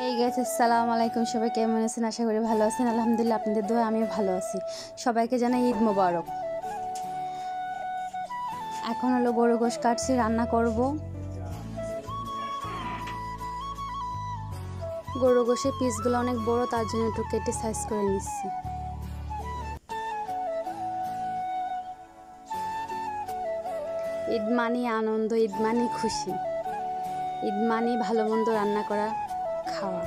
এই গাইস, আসসালামু আলাইকুম। সবাই কেমন আছেন? আশা করি ভালো আছেন। আলহামদুলিল্লাহ, আপনাদের দোয়া আমিও ভালো আছি। সবাইকে জানাই ঈদ মোবারক। এখন হলো গরু গোশ কাটছি, রান্না করব। গরু গোশের পিসগুলো অনেক বড়, তার জন্য একটু কেটে সাইজ করে নিচ্ছি। ঈদ মানি আনন্দ, ঈদ মানি খুশি, ঈদ মানি ভালো মন্দ রান্না করা, খাওয়া।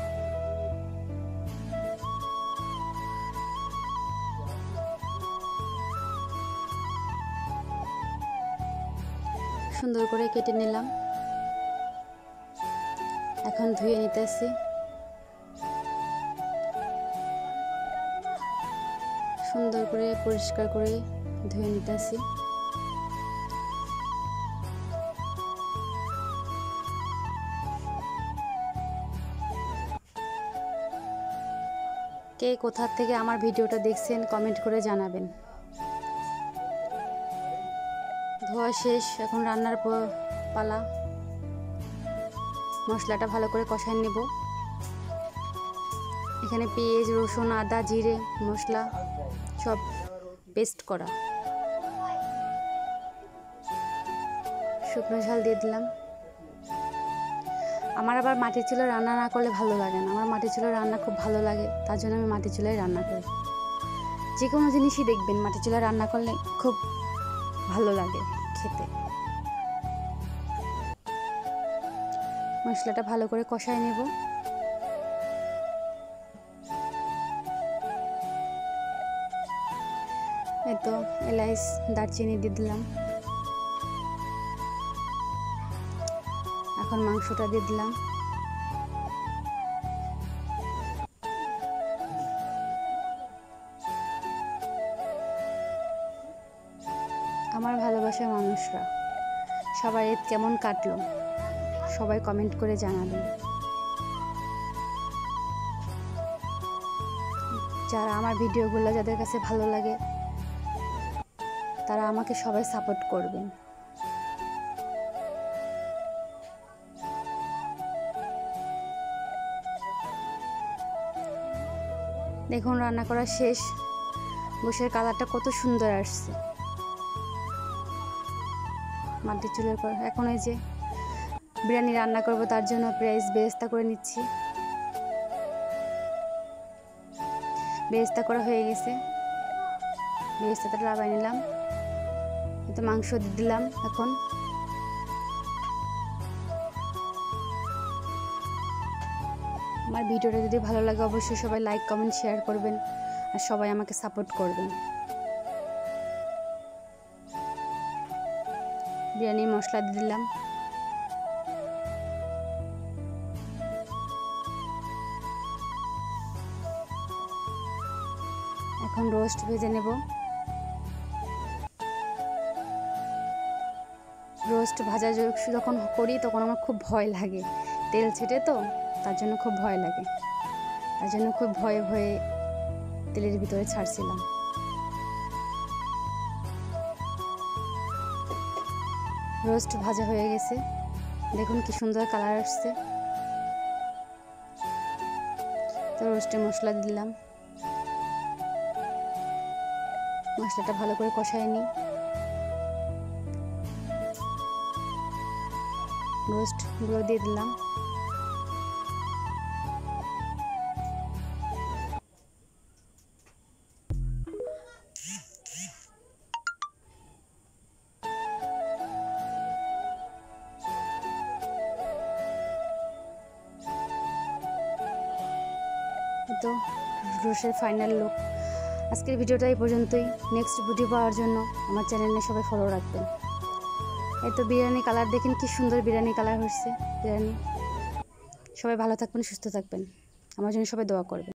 সুন্দর করে কেটে নিলাম, এখন ধুয়ে নিতেছি। সুন্দর করে পরিষ্কার করে ধুয়ে নিতেছি। কে কোথা থেকে আমার ভিডিওটা দেখছেন কমেন্ট করে জানাবেন। ধোয়া শেষ, এখন রান্নার পালা। মশলাটা ভালো করে কষায় নেব। এখানে পেঁয়াজ, রসুন, আদা, জিরে মশলা সব পেস্ট করা। শুকনো ঝাল দিয়ে দিলাম। আমার আবার মাটির চুলায় রান্না না করলে ভালো লাগে না। আমার মাটির চুলায় রান্না খুব ভালো লাগে, তার জন্য আমি মাটির চুলায় রান্না করি। যে কোনো জিনিসই দেখবেন মাটির চুলায় রান্না করলে খুব ভালো লাগে খেতে। মশলাটা ভালো করে কষায় নেব। এই তো এলাচ, দারচিনি দিয়ে দিলাম। এখন মাংসটা দিয়ে দিলাম। আমার ভালোবাসার মানুষরা, সবার ঈদ কেমন কাটলো সবাই কমেন্ট করে জানাবেন। যারা আমার ভিডিওগুলো যাদের কাছে ভালো লাগে তারা আমাকে সবাই সাপোর্ট করবেন। দেখুন রান্না করা শেষ। গোশের কালারটা কত সুন্দর আসছে মাটির চুলের পর। এখন এই যে বিরিয়ানি রান্না করব, তার জন্য পেঁয়াজ বেরেস্তা করে নিচ্ছি। বেরেস্তা করা হয়ে গেছে, বেরেস্তাটা লাগাই নিলাম। তো মাংস দিয়ে দিলাম। এখন আমার ভিডিওটা যদি ভালো লাগে অবশ্যই সবাই লাইক, কমেন্ট, শেয়ার করবেন আর সবাই আমাকে সাপোর্ট করবেন। বিরিয়ানির মশলা দিয়ে দিলাম। এখন রোস্ট ভেজে নেব। রোস্ট ভাজা যখন করি তখন আমার খুব ভয় লাগে, তেল ছেটে তো, তার জন্য খুব ভয় লাগে। তার জন্য খুব ভয়ে ভয়ে তেলের ভিতরে ছাড়ছিলাম। রোস্ট ভাজা হয়ে গেছে, দেখুন কি সুন্দর কালার আসছে। তো রোস্টে মশলা দিলাম। মশলাটা ভালো করে কষায় নিই। রোস্টগুলো দিয়ে দিলাম। তো রোস্টের ফাইনাল লুক। আজকের ভিডিওটা এই পর্যন্তই। নেক্সট ভিডিও পাওয়ার জন্য আমার চ্যানেলে সবাই ফলো রাখবেন। এই তো বিরিয়ানি কালার দেখেন কি সুন্দর বিরিয়ানি কালার হচ্ছে। বিরিয়ানি সবাই ভালো থাকবেন, সুস্থ থাকবেন, আমার জন্য সবাই দোয়া করবেন।